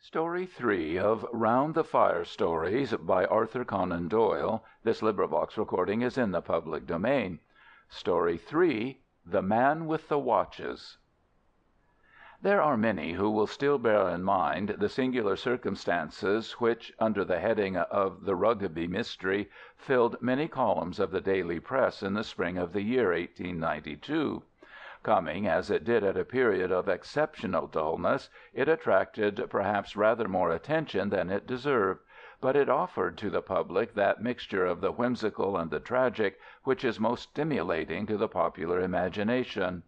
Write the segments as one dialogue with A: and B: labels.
A: Story 3 of Round the Fire Stories by Arthur Conan Doyle. This recording is in the public domain. Story 3: The Man with the Watches. There are many who will still bear in mind the singular circumstances which, under the heading of the Rugby Mystery, filled many columns of the daily press in the spring of the year 1892. Coming, as it did, at a period of exceptional dullness, it attracted perhaps rather more attention than it deserved, but it offered to the public that mixture of the whimsical and the tragic which is most stimulating to the popular imagination.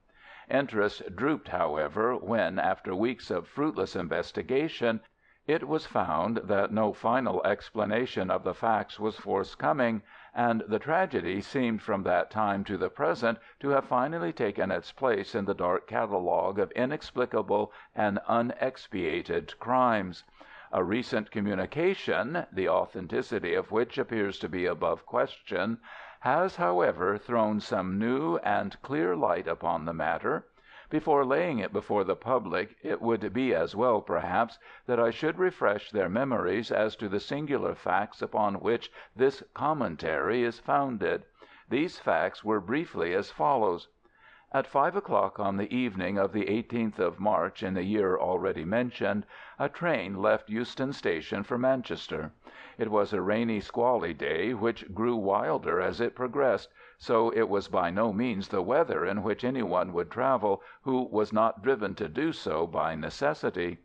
A: Interest drooped, however, when, after weeks of fruitless investigation, it was found that no final explanation of the facts was forthcoming, and the tragedy seemed from that time to the present to have finally taken its place in the dark catalogue of inexplicable and unexpiated crimes. A recent communication, the authenticity of which appears to be above question, has, however, thrown some new and clear light upon the matter. Before laying it before the public, it would be as well, perhaps, that I should refresh their memories as to the singular facts upon which this commentary is founded. These facts were briefly as follows. At 5 o'clock on the evening of the 18th of March in the year already mentioned, a train left Euston Station for Manchester. It was a rainy, squally day, which grew wilder as it progressed, so it was by no means the weather in which anyone would travel who was not driven to do so by necessity.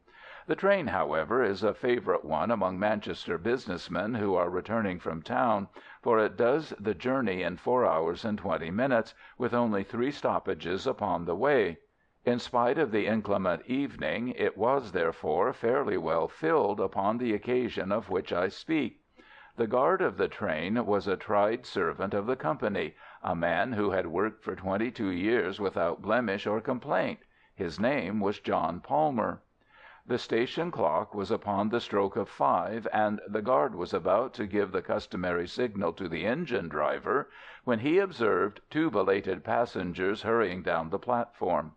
A: The train, however, is a favourite one among Manchester business men who are returning from town, for it does the journey in 4 hours and 20 minutes, with only 3 stoppages upon the way. In spite of the inclement evening, it was, therefore, fairly well filled upon the occasion of which I speak. The guard of the train was a tried servant of the company, a man who had worked for 22 years without blemish or complaint. His name was John Palmer. The station clock was upon the stroke of 5, and the guard was about to give the customary signal to the engine driver, when he observed 2 belated passengers hurrying down the platform.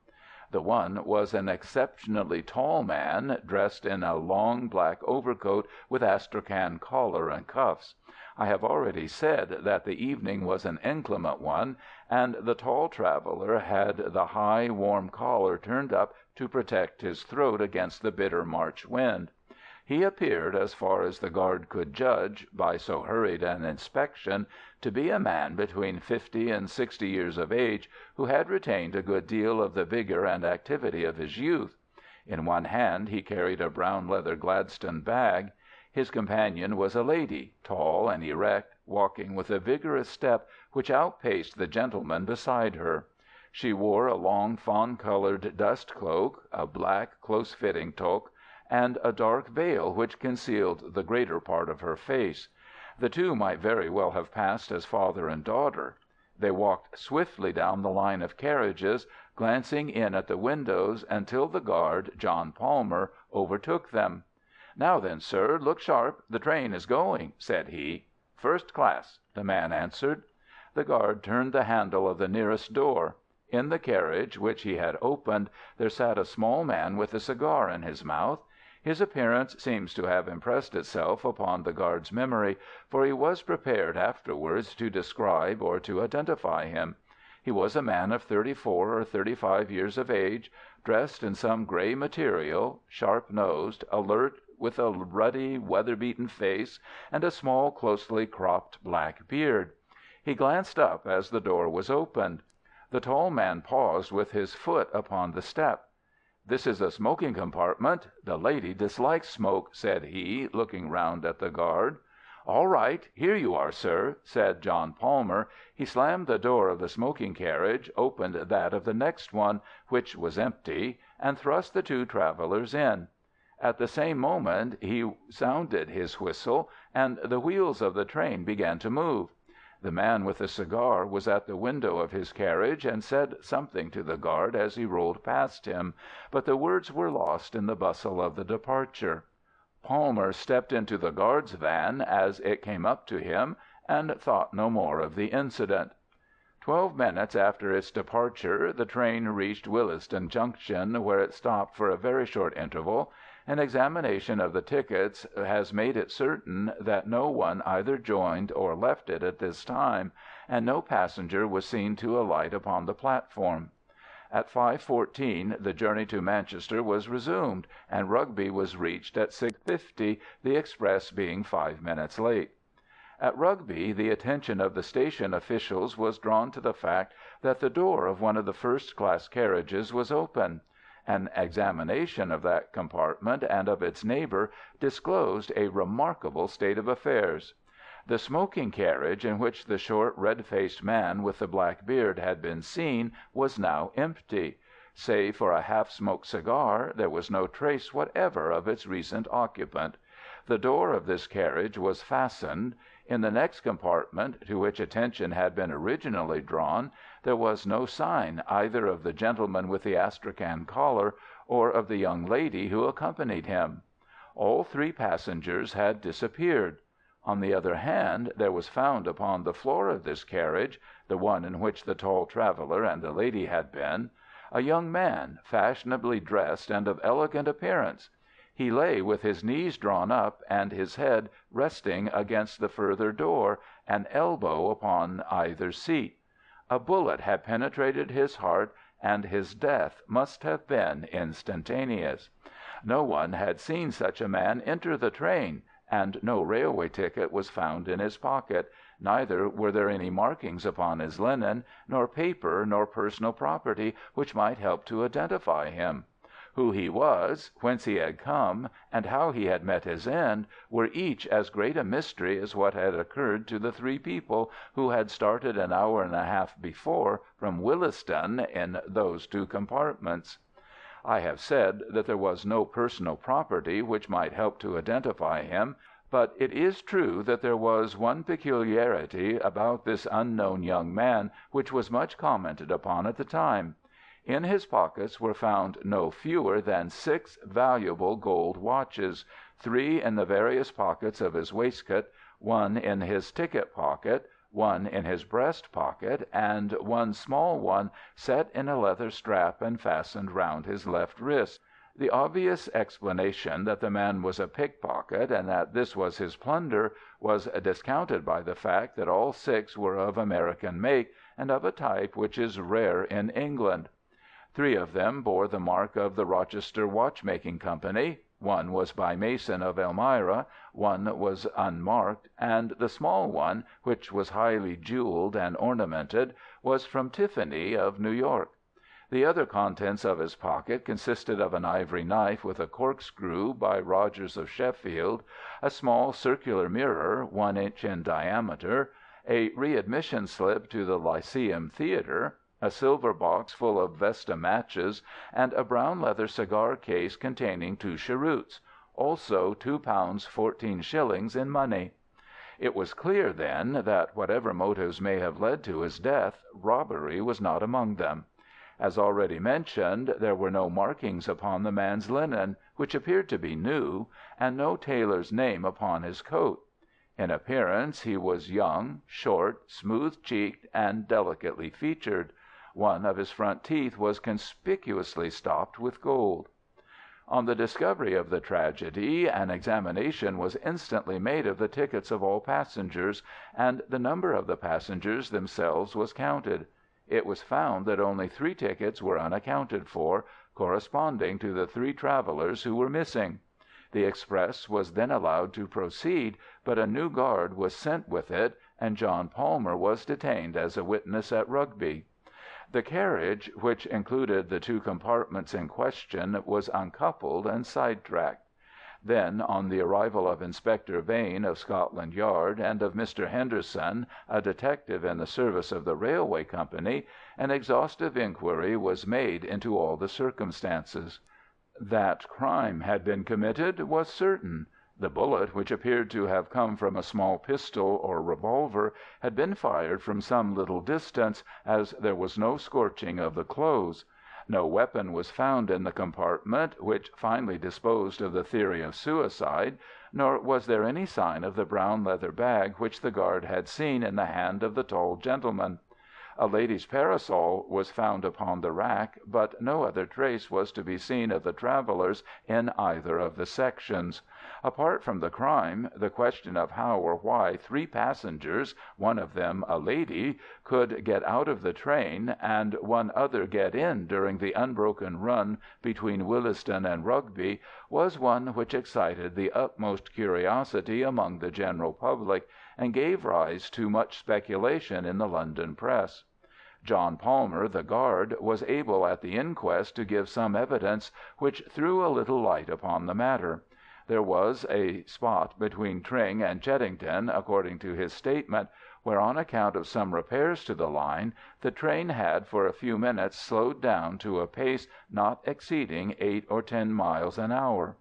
A: The one was an exceptionally tall man, dressed in a long black overcoat with astrakhan collar and cuffs. I have already said that the evening was an inclement one, and the tall traveller had the high, warm collar turned up to protect his throat against the bitter March wind. He appeared, as far as the guard could judge, by so hurried an inspection, to be a man between 50 and 60 years of age, who had retained a good deal of the vigour and activity of his youth. In one hand he carried a brown leather Gladstone bag. His companion was a lady, tall and erect, walking with a vigorous step which outpaced the gentleman beside her. She wore a long fawn-coloured dust cloak, a black close-fitting toque, and a dark veil which concealed the greater part of her face. The two might very well have passed as father and daughter. They walked swiftly down the line of carriages, glancing in at the windows until the guard, John Palmer, overtook them. "Now then, sir, look sharp. The train is going," said he. "First class," the man answered. The guard turned the handle of the nearest door. In the carriage, which he had opened, there sat a small man with a cigar in his mouth. His appearance seems to have impressed itself upon the guard's memory, for he was prepared afterwards to describe or to identify him. He was a man of 34 or 35 years of age, dressed in some grey material, sharp-nosed, alert, with a ruddy, weather-beaten face, and a small, closely cropped black beard. He glanced up as the door was opened. The tall man paused with his foot upon the step. "This is a smoking compartment. The lady dislikes smoke," said he, looking round at the guard. "All right. Here you are, sir," said John Palmer. He slammed the door of the smoking carriage, opened that of the next one, which was empty, and thrust the 2 travellers in. At the same moment he sounded his whistle, and the wheels of the train began to move. The man with the cigar was at the window of his carriage, and said something to the guard as he rolled past him, but the words were lost in the bustle of the departure. Palmer stepped into the guard's van as it came up to him, and thought no more of the incident. 12 minutes after its departure the train reached Willesden Junction, where it stopped for a very short interval, An examination of the tickets has made it certain that no one either joined or left it at this time, and no passenger was seen to alight upon the platform. At 5:14 the journey to Manchester was resumed, and Rugby was reached at 6:50, the express being 5 minutes late. At Rugby, the attention of the station officials was drawn to the fact that the door of one of the first-class carriages was open. An examination of that compartment and of its neighbour disclosed a remarkable state of affairs. The smoking carriage in which the short, red-faced man with the black beard had been seen was now empty. Save for a half-smoked cigar, there was no trace whatever of its recent occupant. The door of this carriage was fastened. In the next compartment, to which attention had been originally drawn, there was no sign either of the gentleman with the astrakhan collar or of the young lady who accompanied him. All three passengers had disappeared. On the other hand, there was found upon the floor of this carriage, the one in which the tall traveller and the lady had been, a young man, fashionably dressed and of elegant appearance. He lay with his knees drawn up and his head resting against the further door, an elbow upon either seat. A bullet had penetrated his heart, and his death must have been instantaneous. No one had seen such a man enter the train, and no railway ticket was found in his pocket, neither were there any markings upon his linen, nor paper nor personal property which might help to identify him. Who he was, whence he had come, and how he had met his end, were each as great a mystery as what had occurred to the three people who had started an hour and a half before from Willesden in those two compartments. I have said that there was no personal property which might help to identify him, but it is true that there was one peculiarity about this unknown young man which was much commented upon at the time. In his pockets were found no fewer than 6 valuable gold watches, 3 in the various pockets of his waistcoat, 1 in his ticket pocket, 1 in his breast pocket, and 1 small one set in a leather strap and fastened round his left wrist. The obvious explanation that the man was a pickpocket and that this was his plunder was discounted by the fact that all 6 were of American make and of a type which is rare in England. 3 of them bore the mark of the Rochester Watchmaking Company, 1 was by Mason of Elmira, 1 was unmarked, and the small one, which was highly jewelled and ornamented, was from Tiffany of New York. The other contents of his pocket consisted of an ivory knife with a corkscrew by Rogers of Sheffield, a small circular mirror 1 inch in diameter, a readmission slip to the Lyceum Theatre, a silver box full of Vesta matches, and a brown leather cigar case containing 2 cheroots, also £2 14s in money. It was clear, then, that whatever motives may have led to his death, robbery was not among them. As already mentioned, there were no markings upon the man's linen, which appeared to be new, and no tailor's name upon his coat. In appearance he was young, short, smooth-cheeked, and delicately featured. One of his front teeth was conspicuously stopped with gold. On the discovery of the tragedy, an examination was instantly made of the tickets of all passengers, and the number of the passengers themselves was counted. It was found that only 3 tickets were unaccounted for, corresponding to the 3 travellers who were missing. The express was then allowed to proceed, but a new guard was sent with it, and John Palmer was detained as a witness at Rugby. The carriage, which included the 2 compartments in question, was uncoupled and side-tracked. Then, on the arrival of Inspector Vane of Scotland Yard, and of Mr. Henderson, a detective in the service of the railway company, an exhaustive inquiry was made into all the circumstances. That crime had been committed was certain. The bullet, which appeared to have come from a small pistol or revolver, had been fired from some little distance, as there was no scorching of the clothes. No weapon was found in the compartment, which finally disposed of the theory of suicide, nor was there any sign of the brown leather bag which the guard had seen in the hand of the tall gentleman. A lady's parasol was found upon the rack, but no other trace was to be seen of the travellers in either of the sections. Apart from the crime, the question of how or why 3 passengers, one of them a lady, could get out of the train and one other get in during the unbroken run between Williston and Rugby was one which excited the utmost curiosity among the general public, and gave rise to much speculation in the London press. John Palmer, the guard, was able at the inquest to give some evidence which threw a little light upon the matter. There was a spot between Tring and Cheddington, according to his statement, where on account of some repairs to the line, the train had for a few minutes slowed down to a pace not exceeding 8 or 10 miles an hour.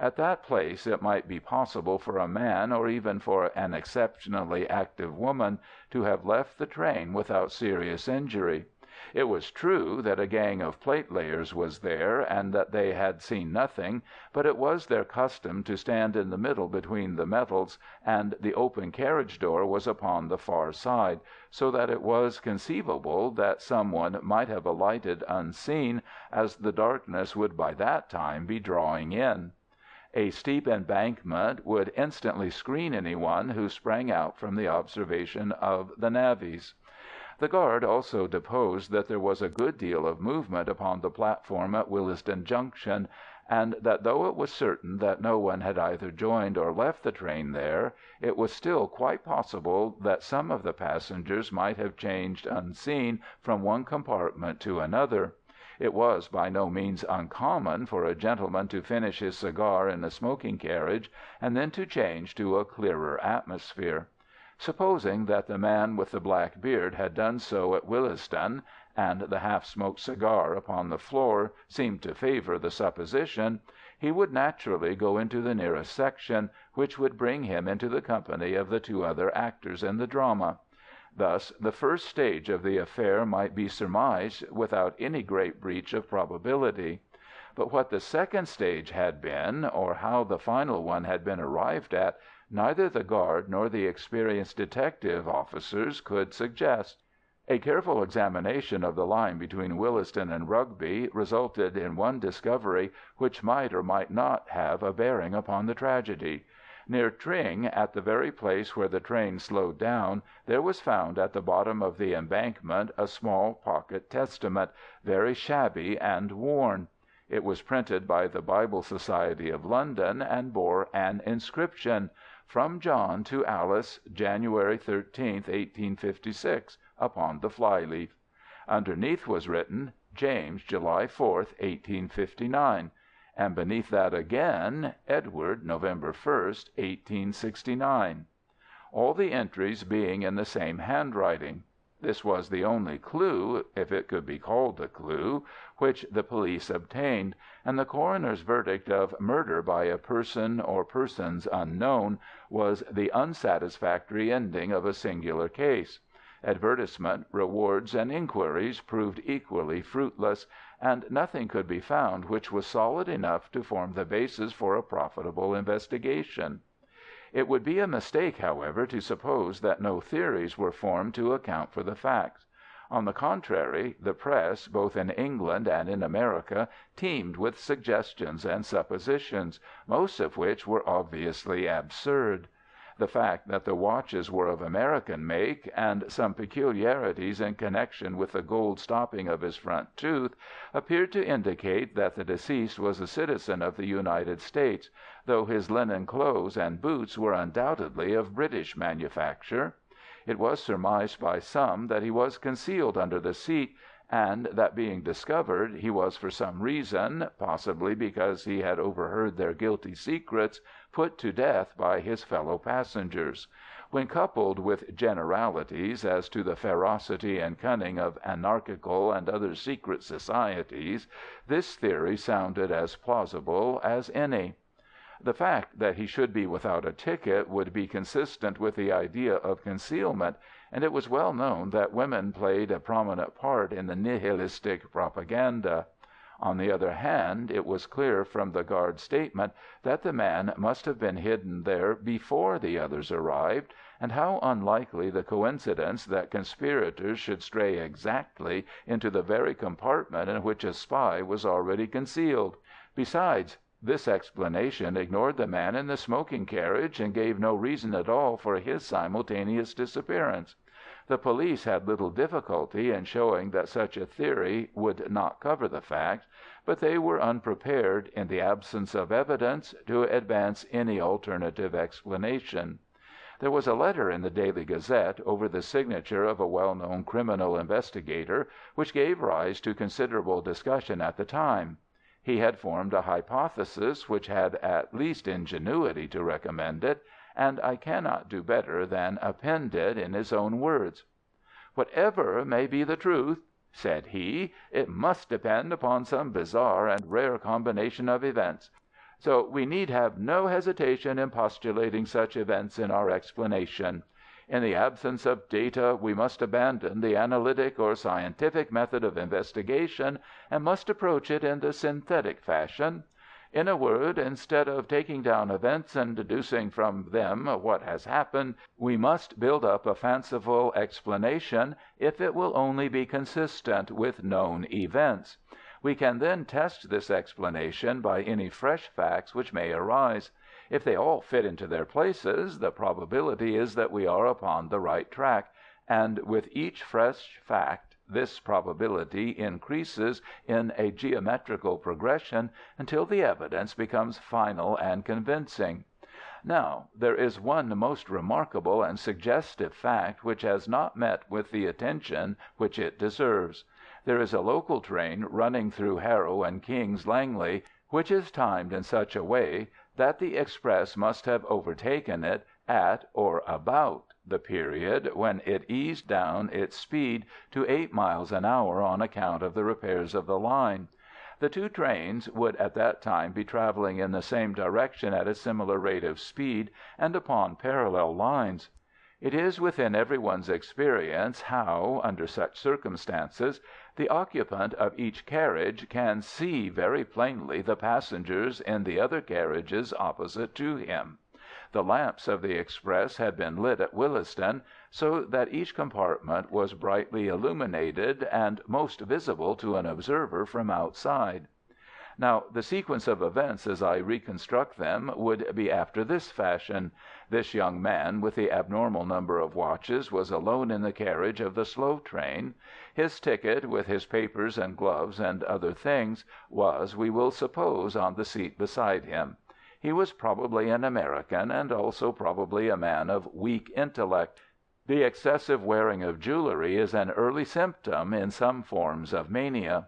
A: At that place it might be possible for a man, or even for an exceptionally active woman, to have left the train without serious injury. It was true that a gang of platelayers was there, and that they had seen nothing, but it was their custom to stand in the middle between the metals, and the open carriage door was upon the far side, so that it was conceivable that someone might have alighted unseen, as the darkness would by that time be drawing in. A steep embankment would instantly screen anyone who sprang out from the observation of the navvies. The guard also deposed that there was a good deal of movement upon the platform at Willesden Junction, and that though it was certain that no one had either joined or left the train there, it was still quite possible that some of the passengers might have changed unseen from one compartment to another. It was by no means uncommon for a gentleman to finish his cigar in a smoking carriage and then to change to a clearer atmosphere. Supposing that the man with the black beard had done so at Willesden, and the half-smoked cigar upon the floor seemed to favour the supposition, he would naturally go into the nearest section, which would bring him into the company of the 2 other actors in the drama. Thus the first stage of the affair might be surmised without any great breach of probability. But what the second stage had been, or how the final one had been arrived at, neither the guard nor the experienced detective officers could suggest. A careful examination of the line between Williston and Rugby resulted in one discovery which might or might not have a bearing upon the tragedy. Near Tring, at the very place where the train slowed down, there was found at the bottom of the embankment a small pocket Testament, very shabby and worn. It was printed by the Bible Society of London, and bore an inscription, "From John to Alice, January 13th, 1856," upon the flyleaf. Underneath was written, "James, July 4th, 1859." and beneath that again, "Edward, November 1st, 1869." All the entries being in the same handwriting. This was the only clue, if it could be called a clue, which the police obtained, and the coroner's verdict of "murder by a person or persons unknown" was the unsatisfactory ending of a singular case. Advertisement, rewards, and inquiries proved equally fruitless, and nothing could be found which was solid enough to form the basis for a profitable investigation. It would be a mistake, however, to suppose that no theories were formed to account for the facts. On the contrary, the press, both in England and in America, teemed with suggestions and suppositions, most of which were obviously absurd. The fact that the watches were of American make, and some peculiarities in connection with the gold stopping of his front tooth, appeared to indicate that the deceased was a citizen of the United States, though his linen clothes and boots were undoubtedly of British manufacture. It was surmised by some that he was concealed under the seat, and that being discovered he was for some reason, possibly because he had overheard their guilty secrets, put to death by his fellow passengers. When coupled with generalities as to the ferocity and cunning of anarchical and other secret societies, this theory sounded as plausible as any. The fact that he should be without a ticket would be consistent with the idea of concealment, and it was well known that women played a prominent part in the nihilistic propaganda. On the other hand, it was clear from the guard's statement that the man must have been hidden there before the others arrived, and how unlikely the coincidence that conspirators should stray exactly into the very compartment in which a spy was already concealed. Besides, this explanation ignored the man in the smoking carriage and gave no reason at all for his simultaneous disappearance. The police had little difficulty in showing that such a theory would not cover the facts, but they were unprepared, in the absence of evidence, to advance any alternative explanation. There was a letter in the Daily Gazette, over the signature of a well-known criminal investigator, which gave rise to considerable discussion at the time. He had formed a hypothesis which had at least ingenuity to recommend it, and I cannot do better than append it in his own words. "Whatever may be the truth," said he, "it must depend upon some bizarre and rare combination of events. So we need have no hesitation in postulating such events in our explanation. In the absence of data, we must abandon the analytic or scientific method of investigation, and must approach it in the synthetic fashion. In a word, instead of taking down events and deducing from them what has happened, we must build up a fanciful explanation, if it will only be consistent with known events. We can then test this explanation by any fresh facts which may arise. If they all fit into their places, the probability is that we are upon the right track, and with each fresh fact this probability increases in a geometrical progression until the evidence becomes final and convincing. Now, there is one most remarkable and suggestive fact which has not met with the attention which it deserves. There is a local train running through Harrow and King's Langley, which is timed in such a way that the express must have overtaken it at or about the period when it eased down its speed to 8 miles an hour on account of the repairs of the line. The two trains would at that time be travelling in the same direction at a similar rate of speed and upon parallel lines. It is within everyone's experience how, under such circumstances, the occupant of each carriage can see very plainly the passengers in the other carriages opposite to him. The lamps of the express had been lit at Willesden, so that each compartment was brightly illuminated and most visible to an observer from outside. Now, the sequence of events as I reconstruct them would be after this fashion. This young man with the abnormal number of watches was alone in the carriage of the slow train. His ticket, with his papers and gloves and other things, was, we will suppose, on the seat beside him. He was probably an American, and also probably a man of weak intellect. The excessive wearing of jewellery is an early symptom in some forms of mania.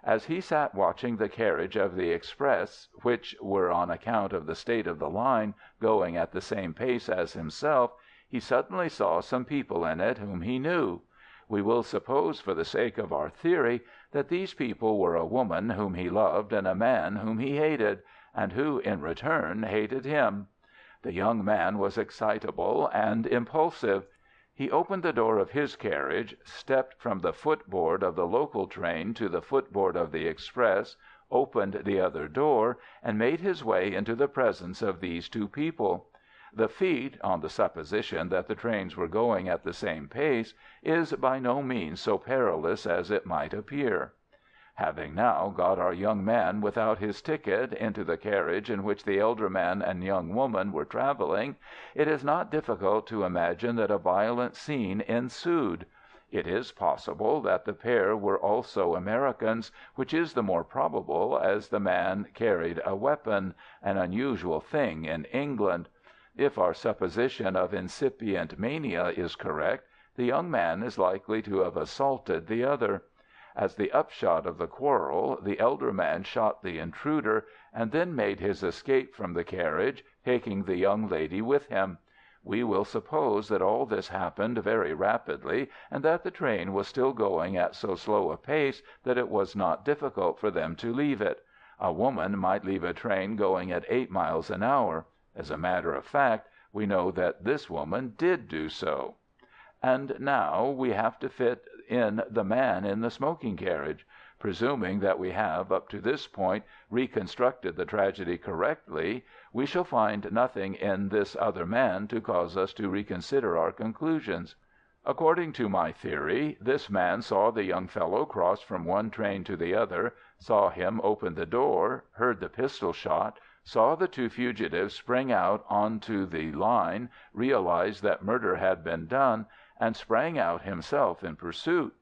A: As he sat watching the carriage of the express, which were, on account of the state of the line, going at the same pace as himself, he suddenly saw some people in it whom he knew. We will suppose, for the sake of our theory, that these people were a woman whom he loved and a man whom he hated, and who, in return, hated him. The young man was excitable and impulsive. He opened the door of his carriage, stepped from the footboard of the local train to the footboard of the express, opened the other door, and made his way into the presence of these two people. The feat, on the supposition that the trains were going at the same pace, is by no means so perilous as it might appear. Having now got our young man without his ticket into the carriage in which the elder man and young woman were travelling, it is not difficult to imagine that a violent scene ensued. It is possible that the pair were also Americans, which is the more probable as the man carried a weapon, an unusual thing in England. If our supposition of incipient mania is correct, the young man is likely to have assaulted the other. As the upshot of the quarrel, the elder man shot the intruder, and then made his escape from the carriage, taking the young lady with him. We will suppose that all this happened very rapidly, and that the train was still going at so slow a pace that it was not difficult for them to leave it. A woman might leave a train going at 8 miles an hour. As a matter of fact, we know that this woman did do so. And now we have to fit in the man in the smoking carriage. Presuming that we have, up to this point, reconstructed the tragedy correctly, we shall find nothing in this other man to cause us to reconsider our conclusions. According to my theory, this man saw the young fellow cross from one train to the other, saw him open the door, heard the pistol shot, saw the two fugitives spring out onto the line, realized that murder had been done, and sprang out himself in pursuit.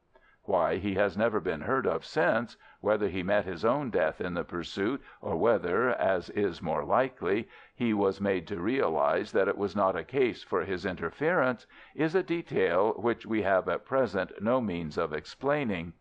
A: Why he has never been heard of since, whether he met his own death in the pursuit, or whether, as is more likely, he was made to realize that it was not a case for his interference, is a detail which we have at present no means of explaining.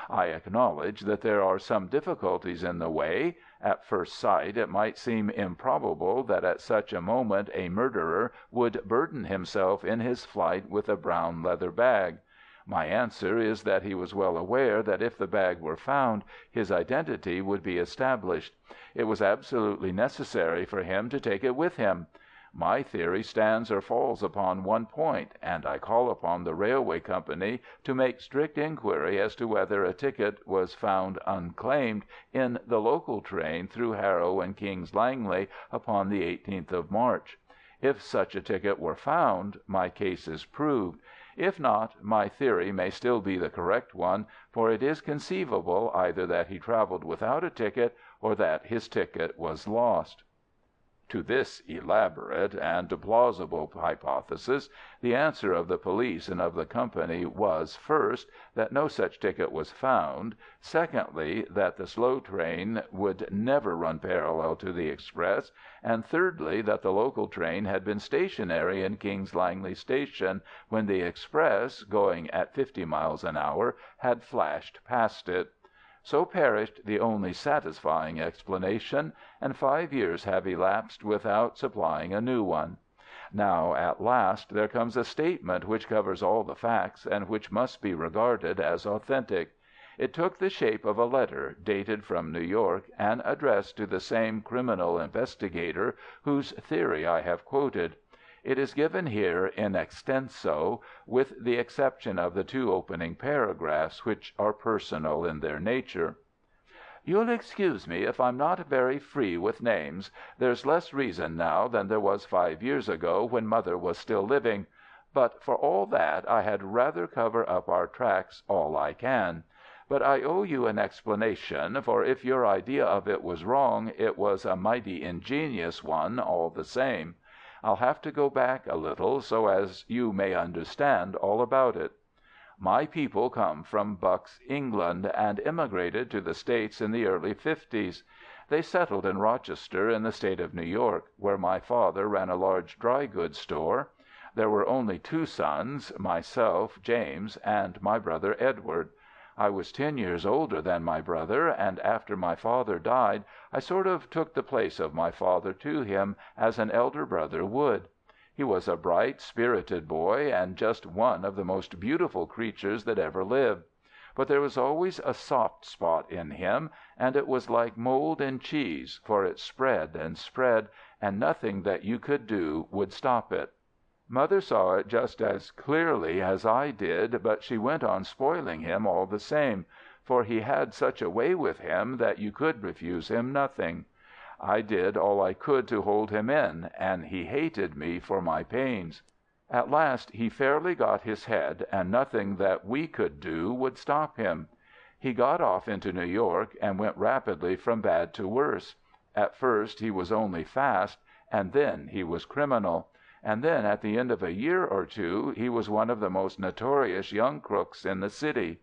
A: I acknowledge that there are some difficulties in the way. At first sight it might seem improbable that at such a moment a murderer would burden himself in his flight with a brown leather bag. My answer is that he was well aware that if the bag were found, his identity would be established. It was absolutely necessary for him to take it with him. My theory stands or falls upon one point, and I call upon the railway company to make strict inquiry as to whether a ticket was found unclaimed in the local train through Harrow and King's Langley upon the 18th of March. If such a ticket were found, my case is proved. If not, my theory may still be the correct one, for it is conceivable either that he travelled without a ticket or that his ticket was lost. To this elaborate and plausible hypothesis, the answer of the police and of the company was, first, that no such ticket was found; secondly, that the slow train would never run parallel to the express; and thirdly, that the local train had been stationary in King's Langley Station when the express, going at 50 miles an hour, had flashed past it. So perished the only satisfying explanation, and 5 years have elapsed without supplying a new one. Now, at last, there comes a statement which covers all the facts, and which must be regarded as authentic. It took the shape of a letter, dated from New York, and addressed to the same criminal investigator whose theory I have quoted. It is given here in extenso, with the exception of the two opening paragraphs, which are personal in their nature. "You'll excuse me if I'm not very free with names. There's less reason now than there was 5 years ago, when Mother was still living. But for all that, I had rather cover up our tracks all I can. But I owe you an explanation, for if your idea of it was wrong, it was a mighty ingenious one all the same. I'll have to go back a little, so as you may understand all about it. My people come from Bucks, England, and emigrated to the States in the early '50s. They settled in Rochester, in the State of New York, where my father ran a large dry goods store. There were only 2 sons, myself, James, and my brother Edward. I was 10 years older than my brother, and after my father died I sort of took the place of my father to him, as an elder brother would. He was a bright, spirited boy, and just one of the most beautiful creatures that ever lived. But there was always a soft spot in him, and it was like mold in cheese, for it spread and spread, and nothing that you could do would stop it. Mother saw it just as clearly as I did, but she went on spoiling him all the same, for he had such a way with him that you could refuse him nothing. I did all I could to hold him in, and he hated me for my pains. At last he fairly got his head, and nothing that we could do would stop him. He got off into New York, and went rapidly from bad to worse. At first he was only fast, and then he was criminal. And then, at the end of a year or two, he was one of the most notorious young crooks in the city.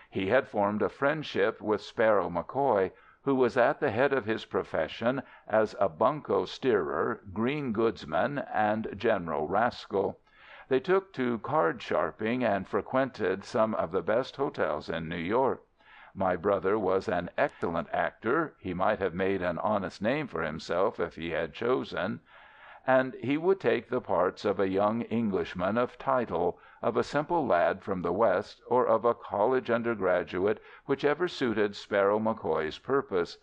A: He had formed a friendship with Sparrow McCoy, who was at the head of his profession as a bunco steerer, green goodsman, and general rascal. They took to card sharping, and frequented some of the best hotels in New York. My brother was an excellent actor. He might have made an honest name for himself if he had chosen. And he would take the parts of a young Englishman of title, of a simple lad from the West, or of a college undergraduate, whichever suited Sparrow McCoy's purpose.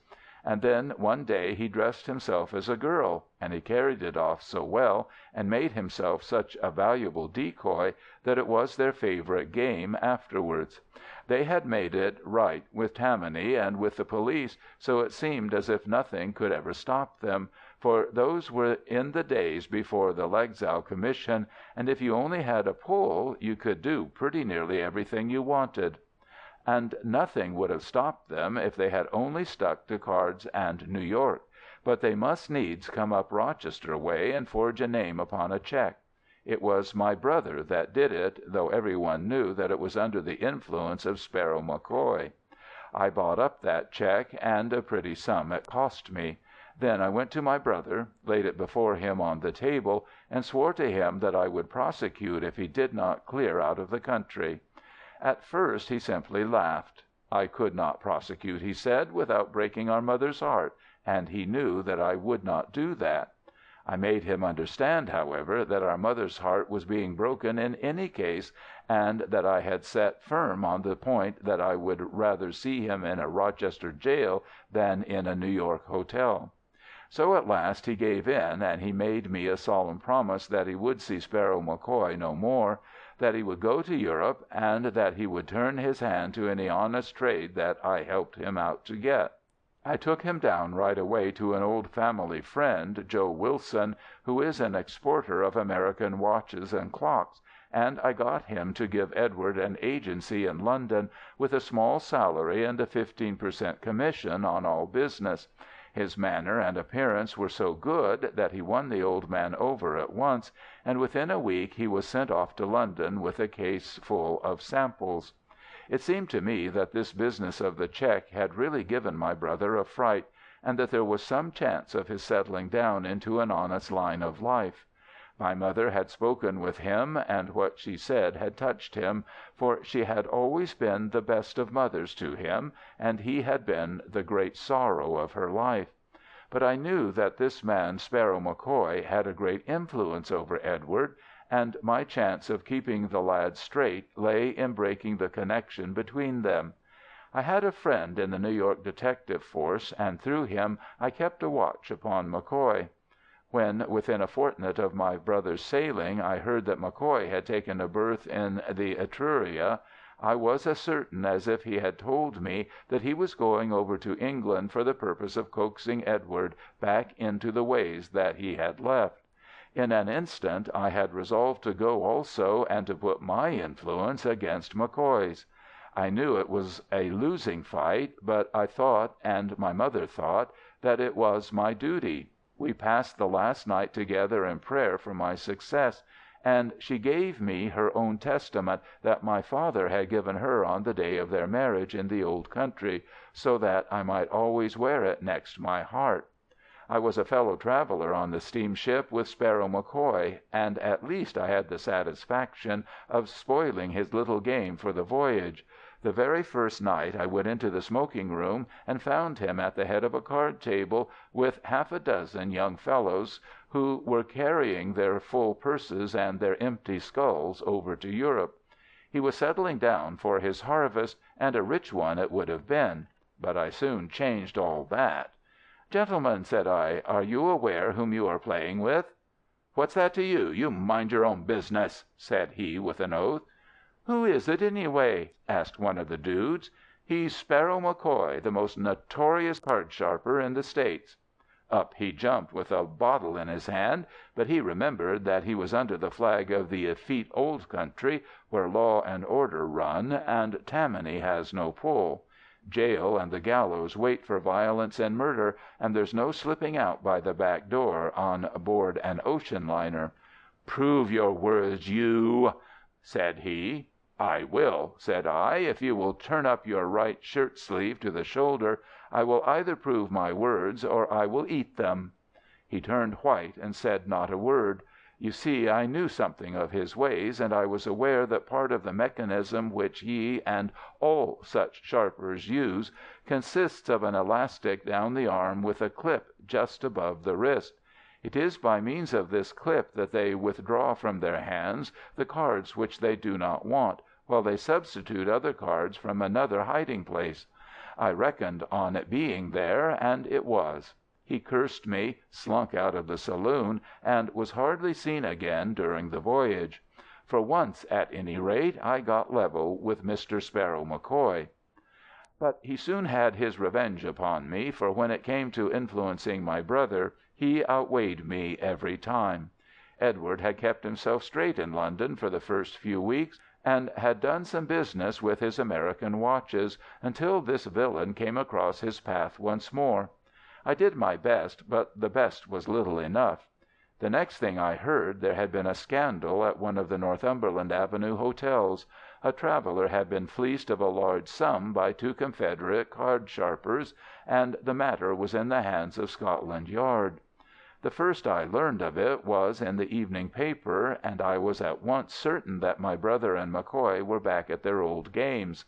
A: and then one day he dressed himself as a girl, and he carried it off so well, and made himself such a valuable decoy, that it was their favourite game afterwards. They had made it right with Tammany and with the police, so it seemed as if nothing could ever stop them, for those were in the days before the Lexow Commission, and if you only had a pull, you could do pretty nearly everything you wanted. And nothing would have stopped them if they had only stuck to cards and New York, but they must needs come up Rochester way and forge a name upon a cheque. It was my brother that did it, though everyone knew that it was under the influence of Sparrow McCoy. I bought up that cheque, and a pretty sum it cost me. Then I went to my brother, laid it before him on the table, and swore to him that I would prosecute if he did not clear out of the country. At first he simply laughed. I could not prosecute, he said, without breaking our mother's heart, and he knew that I would not do that. I made him understand, however, that our mother's heart was being broken in any case, and that I had set firm on the point that I would rather see him in a Rochester jail than in a New York hotel. So at last he gave in, and he made me a solemn promise that he would see Sparrow McCoy no more, that he would go to Europe, and that he would turn his hand to any honest trade that I helped him out to get. I took him down right away to an old family friend, Joe Wilson, who is an exporter of American watches and clocks, and I got him to give Edward an agency in London, with a small salary and a 15% commission on all business. His manner and appearance were so good that he won the old man over at once, and within a week he was sent off to London with a case full of samples. It seemed to me that this business of the cheque had really given my brother a fright, and that there was some chance of his settling down into an honest line of life. My mother had spoken with him, and what she said had touched him, for she had always been the best of mothers to him, and he had been the great sorrow of her life. But I knew that this man Sparrow McCoy had a great influence over Edward, and my chance of keeping the lad straight lay in breaking the connection between them. I had a friend in the New York detective force, and through him I kept a watch upon McCoy. When, within a fortnight of my brother's sailing, I heard that McCoy had taken a berth in the Etruria, I was as certain as if he had told me that he was going over to England for the purpose of coaxing Edward back into the ways that he had left. In an instant I had resolved to go also, and to put my influence against McCoy's. I knew it was a losing fight, but I thought, and my mother thought, that it was my duty. We passed the last night together in prayer for my success, and she gave me her own testament that my father had given her on the day of their marriage in the old country, so that I might always wear it next my heart. I was a fellow traveller on the steamship with Sparrow McCoy, and at least I had the satisfaction of spoiling his little game for the voyage. The very first night I went into the smoking-room and found him at the head of a card-table with half a dozen young fellows who were carrying their full purses and their empty skulls over to Europe. He was settling down for his harvest, and a rich one it would have been. But I soon changed all that. "Gentlemen," said I, "are you aware whom you are playing with?" "What's that to you? You mind your own business," said he with an oath. "Who is it, anyway?" asked one of the dudes. "He's Sparrow McCoy, the most notorious card-sharper in the States." Up he jumped with a bottle in his hand, but he remembered that he was under the flag of the effete old country, where law and order run, and Tammany has no pull. Jail and the gallows wait for violence and murder, and there's no slipping out by the back door on board an ocean liner. "Prove your words, you," said he. "I will," said I. "If you will turn up your right shirt-sleeve to the shoulder, I will either prove my words or I will eat them." He turned white and said not a word. You see, I knew something of his ways, and I was aware that part of the mechanism which he and all such sharpers use consists of an elastic down the arm with a clip just above the wrist. It is by means of this clip that they withdraw from their hands the cards which they do not want, while they substitute other cards from another hiding-place. I reckoned on it being there, and it was. He cursed me, slunk out of the saloon, and was hardly seen again during the voyage. For once, at any rate, I got level with Mr. Sparrow MacCoy. But he soon had his revenge upon me, for when it came to influencing my brother, he outweighed me every time. Edward had kept himself straight in London for the first few weeks, and had done some business with his American watches, until this villain came across his path once more. I did my best, but the best was little enough. The next thing I heard, there had been a scandal at one of the Northumberland Avenue hotels. A traveller had been fleeced of a large sum by two Confederate card sharpers, and the matter was in the hands of Scotland Yard. The first I learned of it was in the evening paper, and I was at once certain that my brother and MacCoy were back at their old games.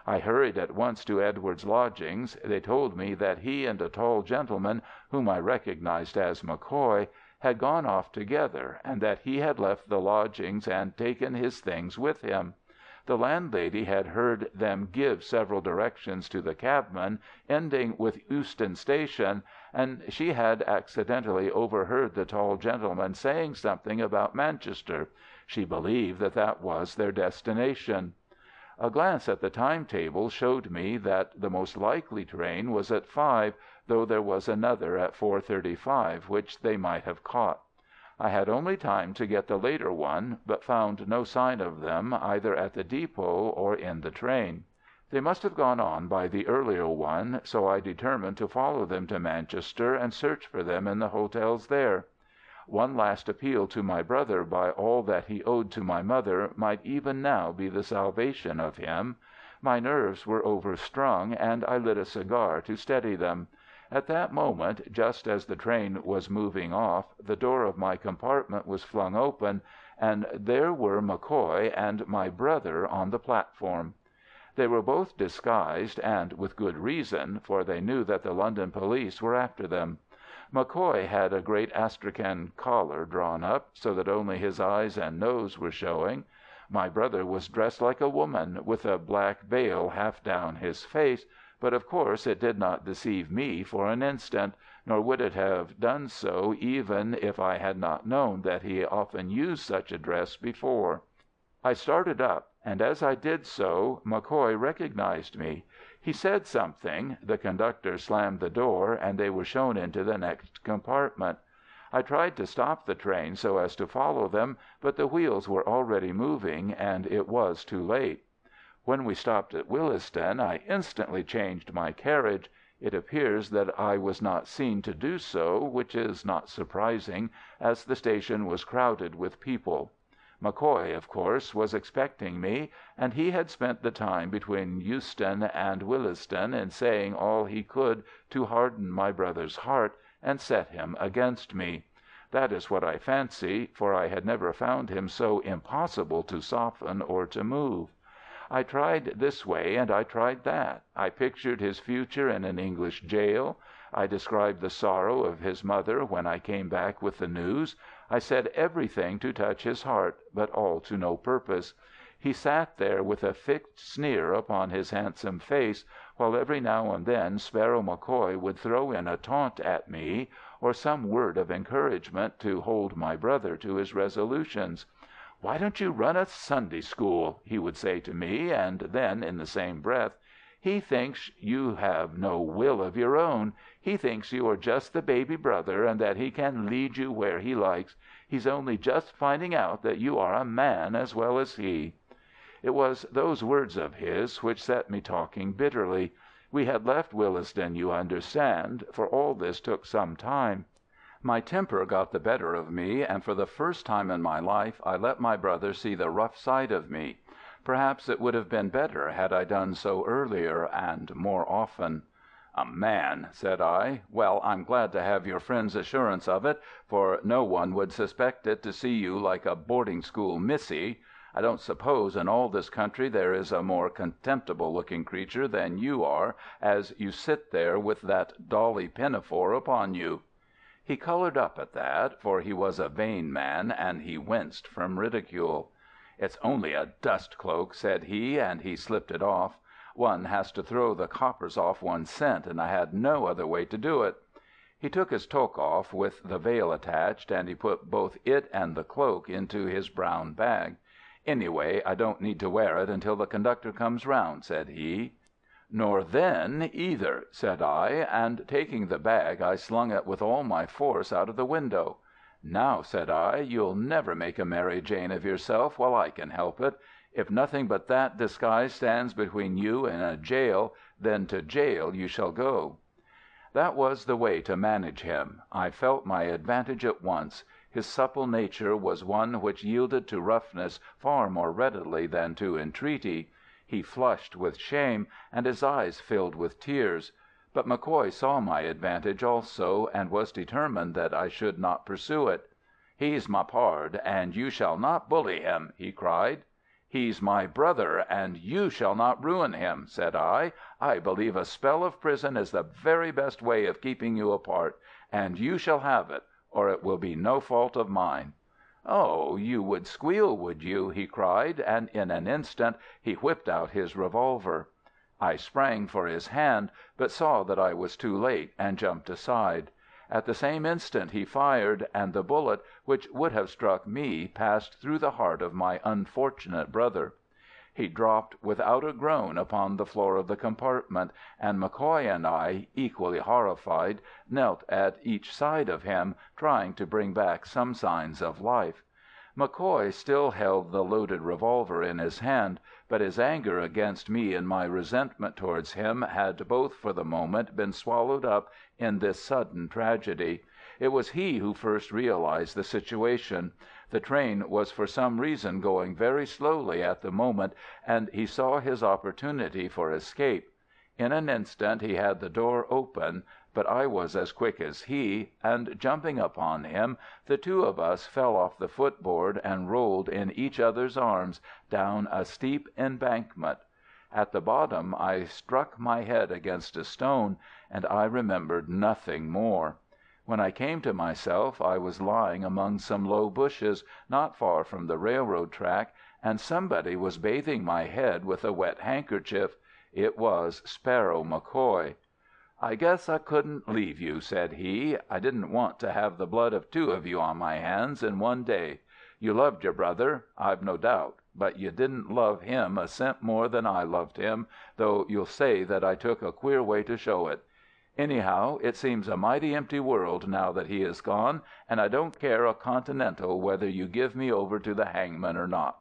A: I hurried at once to Edward's lodgings. They told me that he and a tall gentleman, whom I recognized as MacCoy, had gone off together, and that he had left the lodgings and taken his things with him. The landlady had heard them give several directions to the cabman, ending with Euston Station, and she had accidentally overheard the tall gentleman saying something about Manchester. She believed that that was their destination. A glance at the timetable showed me that the most likely train was at 5, though there was another at 4:35 which they might have caught. I had only time to get the later one, but found no sign of them either at the depot or in the train. They must have gone on by the earlier one, so I determined to follow them to Manchester and search for them in the hotels there. One last appeal to my brother by all that he owed to my mother might even now be the salvation of him. My nerves were overstrung, and I lit a cigar to steady them. At that moment, just as the train was moving off, the door of my compartment was flung open, and there were MacCoy and my brother on the platform. They were both disguised, and with good reason, for they knew that the London police were after them. MacCoy had a great astrakhan collar drawn up, so that only his eyes and nose were showing. My brother was dressed like a woman, with a black veil half down his face, but of course it did not deceive me for an instant, nor would it have done so even if I had not known that he often used such a dress before. I started up, and as I did so, MacCoy recognized me. He said something, the conductor slammed the door, and they were shown into the next compartment. I tried to stop the train so as to follow them, but the wheels were already moving, and it was too late. When we stopped at Willesden, I instantly changed my carriage. It appears that I was not seen to do so, which is not surprising, as the station was crowded with people. MacCoy, of course, was expecting me, and he had spent the time between Euston and Willesden in saying all he could to harden my brother's heart and set him against me. That is what I fancy, for I had never found him so impossible to soften or to move. I tried this way and I tried that. I pictured his future in an English jail. I described the sorrow of his mother when I came back with the news. I said everything to touch his heart, but all to no purpose. He sat there with a fixed sneer upon his handsome face, while every now and then Sparrow MacCoy would throw in a taunt at me, or some word of encouragement to hold my brother to his resolutions. "Why don't you run a Sunday school?" he would say to me, and then, in the same breath, "He thinks you have no will of your own. He thinks you are just the baby brother, and that he can lead you where he likes. He's only just finding out that you are a man as well as he." It was those words of his which set me talking bitterly. We had left Willesden, you understand, for all this took some time. My temper got the better of me, and for the first time in my life I let my brother see the rough side of me. Perhaps it would have been better had I done so earlier and more often. "A man," said I. "Well, I'm glad to have your friend's assurance of it, for no one would suspect it to see you like a boarding-school missy. I don't suppose in all this country there is a more contemptible-looking creature than you are as you sit there with that dolly pinafore upon you." He coloured up at that, for he was a vain man, and he winced from ridicule. "It's only a dust cloak," said he, and he slipped it off. One has to throw the coppers off one's scent, and I had no other way to do it." He took his toque off with the veil attached, and he put both it and the cloak into his brown bag. "Anyway, I don't need to wear it until the conductor comes round," said he. "Nor then either," said I, and taking the bag I slung it with all my force out of the window. "Now," said I, "you'll never make a Mary Jane of yourself while I can help it. If nothing but that disguise stands between you and a jail, then to jail you shall go." That was the way to manage him. I felt my advantage at once. His supple nature was one which yielded to roughness far more readily than to entreaty. He flushed with shame, and his eyes filled with tears. But MacCoy saw my advantage also, and was determined that I should not pursue it. "He's my pard, and you shall not bully him," he cried. "He's my brother, and you shall not ruin him," said I. "I believe a spell of prison is the very best way of keeping you apart, and you shall have it, or it will be no fault of mine." "Oh, you would squeal, would you?" he cried, and in an instant he whipped out his revolver. I sprang for his hand, but saw that I was too late, and jumped aside. At the same instant he fired, and the bullet, which would have struck me, passed through the heart of my unfortunate brother. He dropped without a groan upon the floor of the compartment, and MacCoy and I, equally horrified, knelt at each side of him, trying to bring back some signs of life. MacCoy still held the loaded revolver in his hand, but his anger against me and my resentment towards him had both for the moment been swallowed up in this sudden tragedy. It was he who first realized the situation. The train was for some reason going very slowly at the moment, and he saw his opportunity for escape. In an instant he had the door open, but I was as quick as he, and jumping upon him, the two of us fell off the footboard and rolled in each other's arms down a steep embankment. At the bottom I struck my head against a stone, and I remembered nothing more. When I came to myself I was lying among some low bushes not far from the railroad track, and somebody was bathing my head with a wet handkerchief. It was Sparrow MacCoy. "I guess I couldn't leave you," said he. "I didn't want to have the blood of two of you on my hands in one day. You loved your brother, I've no doubt, but you didn't love him a cent more than I loved him, though you'll say that I took a queer way to show it. Anyhow, it seems a mighty empty world now that he is gone, and I don't care a continental whether you give me over to the hangman or not."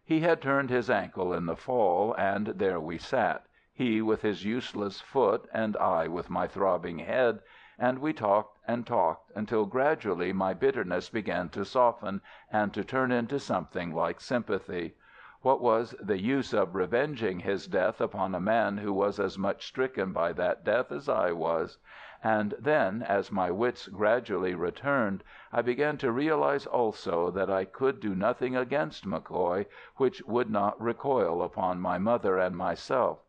A: He had turned his ankle in the fall, and there we sat, he with his useless foot and I with my throbbing head, and we talked and talked until gradually my bitterness began to soften and to turn into something like sympathy. What was the use of revenging his death upon a man who was as much stricken by that death as I was? And then, as my wits gradually returned, I began to realize also that I could do nothing against MacCoy which would not recoil upon my mother and myself.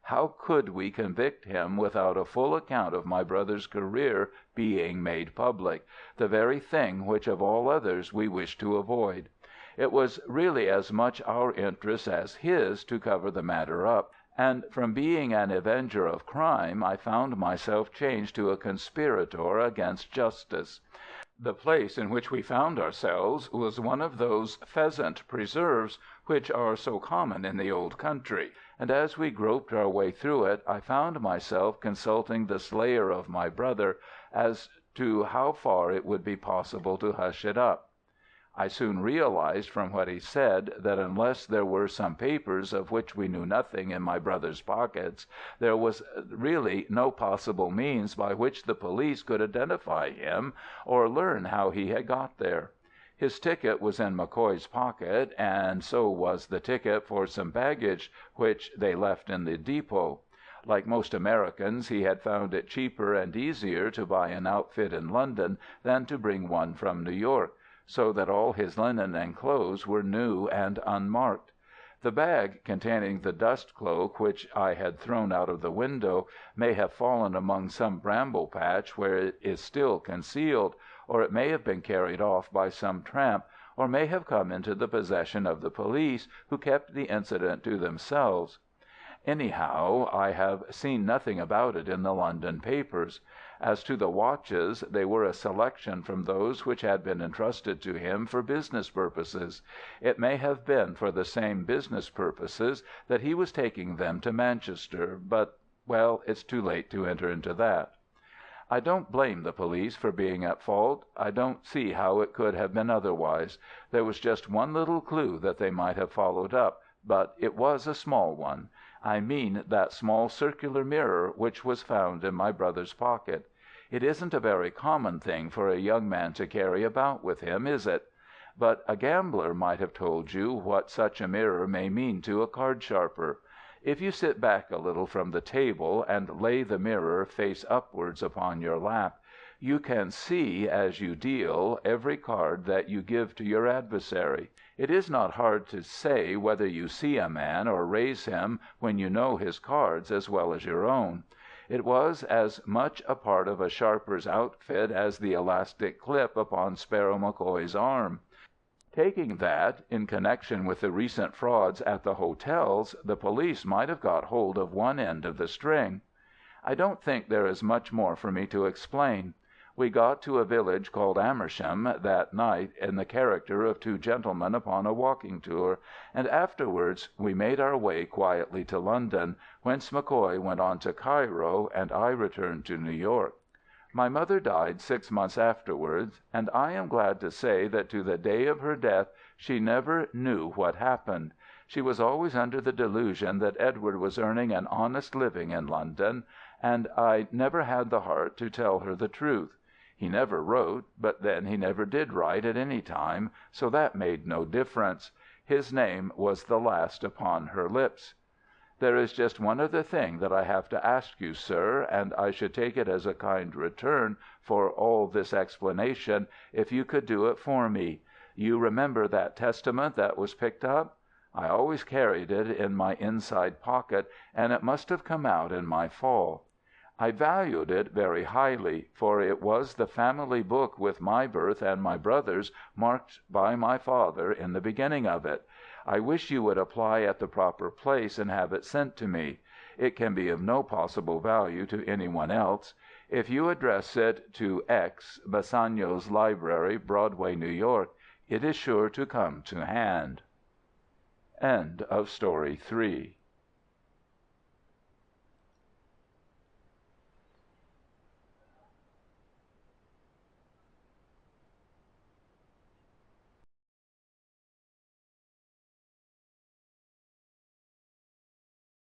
A: How could we convict him without a full account of my brother's career being made public, the very thing which of all others we wished to avoid? It was really as much our interest as his to cover the matter up, and from being an avenger of crime I found myself changed to a conspirator against justice. The place in which we found ourselves was one of those pheasant preserves which are so common in the old country, and as we groped our way through it I found myself consulting the slayer of my brother as to how far it would be possible to hush it up. I soon realized from what he said that unless there were some papers of which we knew nothing in my brother's pockets, there was really no possible means by which the police could identify him or learn how he had got there. His ticket was in MacCoy's pocket, and so was the ticket for some baggage which they left in the depot. Like most Americans, he had found it cheaper and easier to buy an outfit in London than to bring one from New York, so that all his linen and clothes were new and unmarked. The bag containing the dust cloak which I had thrown out of the window may have fallen among some bramble patch where it is still concealed, or it may have been carried off by some tramp, or may have come into the possession of the police, who kept the incident to themselves. Anyhow, I have seen nothing about it in the London papers. As to the watches, they were a selection from those which had been entrusted to him for business purposes. It may have been for the same business purposes that he was taking them to Manchester, but—well, it's too late to enter into that. I don't blame the police for being at fault. I don't see how it could have been otherwise. There was just one little clue that they might have followed up, but it was a small one. I mean that small circular mirror which was found in my brother's pocket. It isn't a very common thing for a young man to carry about with him, is it? But a gambler might have told you what such a mirror may mean to a card sharper. If you sit back a little from the table and lay the mirror face upwards upon your lap, you can see as you deal every card that you give to your adversary. It is not hard to say whether you see a man or raise him when you know his cards as well as your own. It was as much a part of a sharper's outfit as the elastic clip upon Sparrow MacCoy's arm. Taking that, in connection with the recent frauds at the hotels, the police might have got hold of one end of the string. I don't think there is much more for me to explain. We got to a village called Amersham that night in the character of two gentlemen upon a walking tour, and afterwards we made our way quietly to London, whence MacCoy went on to Cairo, and I returned to New York. My mother died 6 months afterwards, and I am glad to say that to the day of her death she never knew what happened. She was always under the delusion that Edward was earning an honest living in London, and I never had the heart to tell her the truth. He never wrote, but then he never did write at any time, so that made no difference. His name was the last upon her lips. There is just one other thing that I have to ask you, sir, and I should take it as a kind return for all this explanation if you could do it for me. You remember that Testament that was picked up? I always carried it in my inside pocket, and it must have come out in my fall. I valued it very highly, for it was the family book with my birth and my brother's marked by my father in the beginning of it. I wish you would apply at the proper place and have it sent to me. It can be of no possible value to anyone else. If you address it to X, Bassanio's Library, Broadway, New York, it is sure to come to hand. End of Story 3.